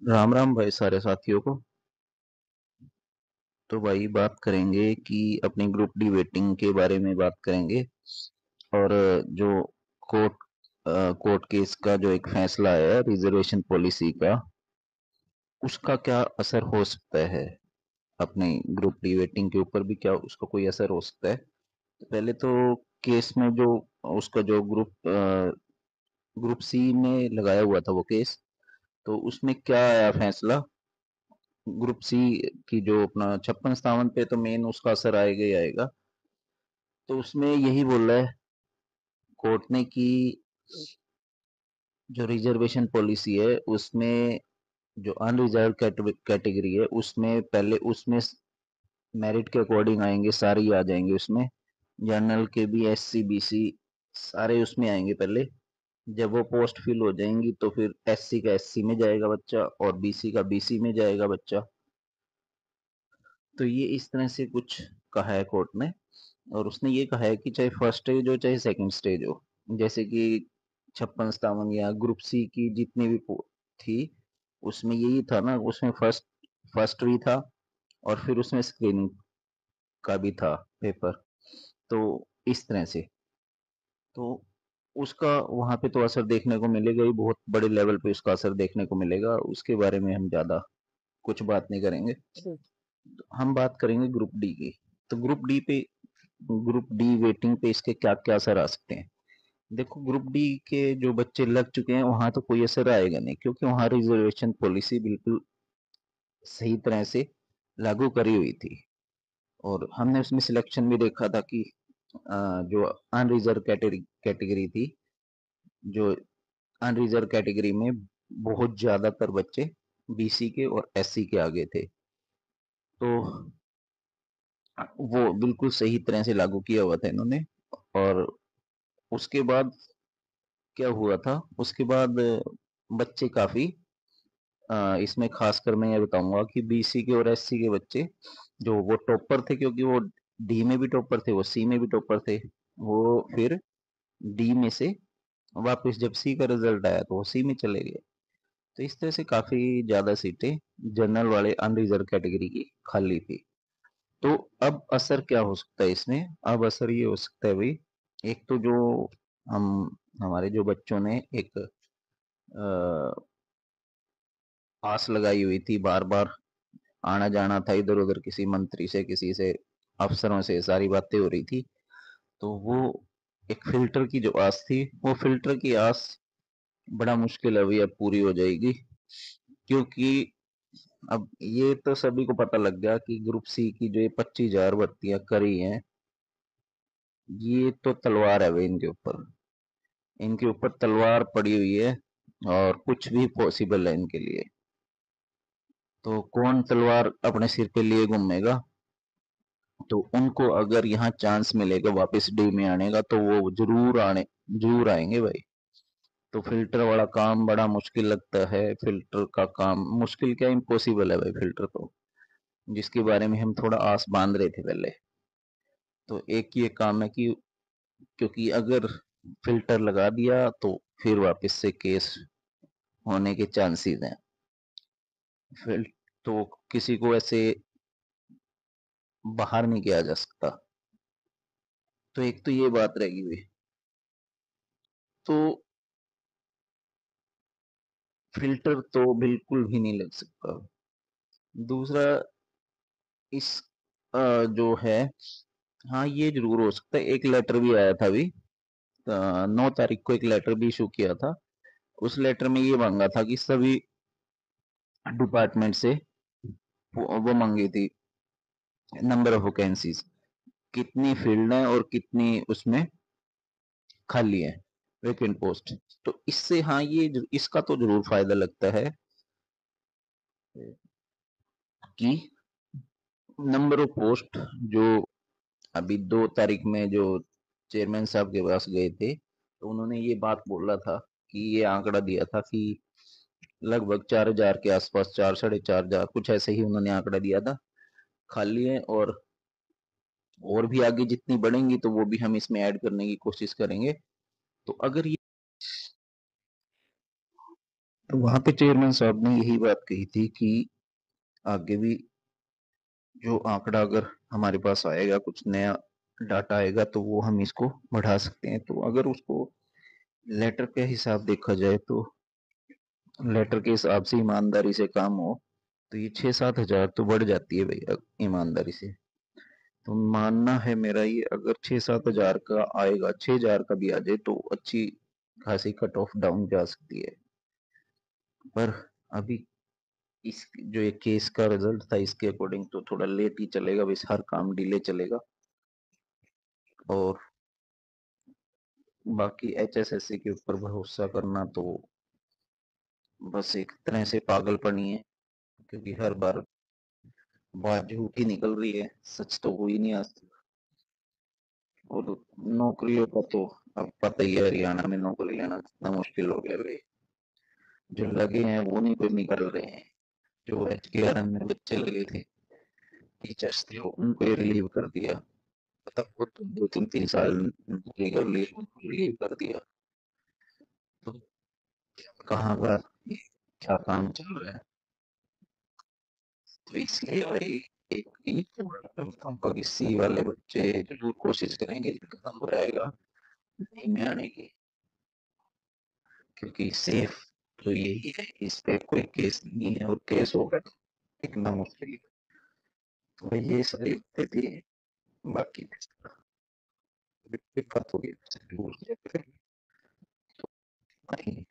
राम राम भाई सारे साथियों को। तो भाई बात करेंगे कि अपनी ग्रुप डी वेटिंग के बारे में बात करेंगे। और जो कोर्ट कोर्ट केस का जो एक फैसला है रिजर्वेशन पॉलिसी का, उसका क्या असर हो सकता है अपने ग्रुप डी वेटिंग के ऊपर भी, क्या उसका कोई असर हो सकता है? तो पहले तो केस में जो उसका जो ग्रुप सी में लगाया हुआ था वो केस, तो उसमें क्या आया फैसला ग्रुप सी की जो अपना 56-57 पे, तो मेन उसका असर आएगा ही आएगा। तो उसमें यही बोल रहा है कोर्ट ने कि जो रिजर्वेशन पॉलिसी है उसमें जो अनरिजर्व कैटेगरी है उसमें पहले उसमें मेरिट के अकॉर्डिंग आएंगे, सारे ही आ जाएंगे उसमें। जनरल के भी, एससी बीसी सारे उसमें आएंगे पहले। जब वो पोस्ट फिल हो जाएंगी तो फिर एससी का एससी में जाएगा बच्चा और बीसी का बीसी में जाएगा बच्चा। तो ये इस तरह से कुछ कहा है कोर्ट ने। और उसने ये कहा है कि चाहे फर्स्ट स्टेज हो चाहे सेकंड स्टेज हो, जैसे कि 56-57 या ग्रुप सी की जितनी भी थी, उसमें यही था ना, उसमें फर्स्ट फर्स्ट भी था और फिर उसमें स्क्रीनिंग का भी था पेपर। तो इस तरह से तो उसका वहां पे तो असर देखने को मिलेगा ही, बहुत बड़े लेवल पे उसका असर देखने को मिलेगा। उसके बारे में हम ज्यादा कुछ बात नहीं करेंगे। हम बात करेंगे ग्रुप डी की। तो ग्रुप डी वेटिंग पे इसके क्या क्या असर आ सकते हैं? देखो, ग्रुप डी के जो बच्चे लग चुके हैं वहां तो कोई असर आएगा नहीं, क्योंकि वहां रिजर्वेशन पॉलिसी बिल्कुल सही तरह से लागू करी हुई थी। और हमने उसमें सिलेक्शन भी देखा था कि जो अनरिजर्व कैटेगरी थी, जो अनरिजर्व कैटेगरी में बहुत ज्यादातर बच्चे बीसी के और एससी के आगे थे। तो वो बिल्कुल सही तरह से लागू किया हुआ था इन्होंने। और उसके बाद क्या हुआ था, उसके बाद बच्चे काफी इसमें खासकर मैं ये बताऊंगा कि बीसी के और एससी के बच्चे जो वो टॉपर थे, क्योंकि वो डी में भी टॉपर थे, वो सी में भी टॉपर थे, वो फिर डी में से वापस जब सी का रिजल्ट आया तो वो सी में चले गए। तो इस तरह से काफी ज्यादा सीटें जनरल वाले अनरिजर्व कैटेगरी की खाली थी। तो अब असर क्या हो सकता है इसमें? अब असर ये हो सकता है भाई, एक तो जो हम हमारे जो बच्चों ने एक आस लगाई हुई थी, बार बार आना जाना था इधर उधर, किसी मंत्री से किसी से अफसरों से सारी बातें हो रही थी, तो वो एक फिल्टर की जो आस थी, वो फिल्टर की आस बड़ा मुश्किल है अभी अब पूरी हो जाएगी। क्योंकि अब ये तो सभी को पता लग गया कि ग्रुप सी की जो ये 25,000 भर्तियां करी हैं, ये तो तलवार है भाई इनके ऊपर। इनके ऊपर तलवार पड़ी हुई है और कुछ भी पॉसिबल है इनके लिए। तो कौन तलवार अपने सिर पे लिए घूमेगा? तो उनको अगर यहाँ चांस मिलेगा वापस डी में आने का तो वो जरूर आएंगे भाई। तो फिल्टर वाला काम बड़ा मुश्किल लगता है। फिल्टर का काम मुश्किल क्या, इम्पॉसिबल है भाई फिल्टर तो, जिसके बारे में हम थोड़ा आस बांध रहे थे पहले। तो एक ये काम है कि क्योंकि अगर फिल्टर लगा दिया तो फिर वापस से केस होने के चांसेस हैं। फिर तो किसी को ऐसे बाहर नहीं किया जा सकता। तो एक तो ये बात रहेगी भाई। तो फिल्टर तो बिल्कुल भी नहीं लग सकता। दूसरा, इस जो है, हाँ ये जरूर हो सकता है, एक लेटर भी आया था अभी 9 तारीख को एक लेटर भी इशू किया था। उस लेटर में ये मांगा था कि सभी डिपार्टमेंट से वो मांगी थी नंबर ऑफ वैकेंसीज, कितनी फील्ड है और कितनी उसमें खाली है वैकेंट पोस्ट। तो इससे हाँ इसका तो जरूर फायदा लगता है कि नंबर ऑफ पोस्ट जो अभी 2 तारीख में जो चेयरमैन साहब के पास गए थे, तो उन्होंने ये बात बोला था कि ये आंकड़ा दिया था कि लगभग 4,000 के आसपास, 4 साढ़े 4 हजार कुछ ऐसे ही उन्होंने आंकड़ा दिया था खाली है। और भी आगे जितनी बढ़ेंगी तो वो भी हम इसमें ऐड करने की कोशिश करेंगे। तो अगर ये तो वहां पे चेयरमैन साहब ने यही बात कही थी कि आगे भी जो आंकड़ा अगर हमारे पास आएगा, कुछ नया डाटा आएगा, तो वो हम इसको बढ़ा सकते हैं। तो अगर उसको लेटर के हिसाब देखा जाए, तो लेटर के हिसाब से ईमानदारी से काम हो, तो ये 6-7 हजार तो बढ़ जाती है भैया ईमानदारी से। तो मानना है मेरा, ये अगर 6-7 हजार का आएगा, 6 हजार का भी आ जाए, तो अच्छी खासी कट ऑफ डाउन जा सकती है। पर अभी इस जो ये केस का रिजल्ट था, इसके अकॉर्डिंग तो थोड़ा लेट ही चलेगा, बस हर काम डिले चलेगा। और बाकी एचएसएससी के ऊपर भरोसा करना तो बस एक तरह से पागलपनी है, क्योंकि हर बार बात झूठी निकल रही है, सच तो हो ही नहीं आज तक। और नौकरियों का तो अब पता ही है, हरियाणा में नौकरी लेना कितना मुश्किल हो गया भाई। जो लगे हैं वो नहीं कोई निकल रहे हैं। जो एचकेआरएम में बच्चे लगे थे, टीचर्स थे, उनको ये रिलीव कर दिया। पता वो तो 2-3 3 साल नौकरी कर ली, रिलीव कर दिया। तो कहाँ का क्या काम चल रहा है? तो इसलिए भाई एक एक तो बड़ा बताऊंगा कि सी वाले बच्चे जरूर कोशिश करेंगे इनका नंबर आएगा नहीं में आने की, क्योंकि सेफ तो यही है, इस पे कोई केस नहीं है, और केस होगा तो एकदम मुश्किल। तो भाई ये सारी स्थिति है। बाकी दिक्कत होगी, नहीं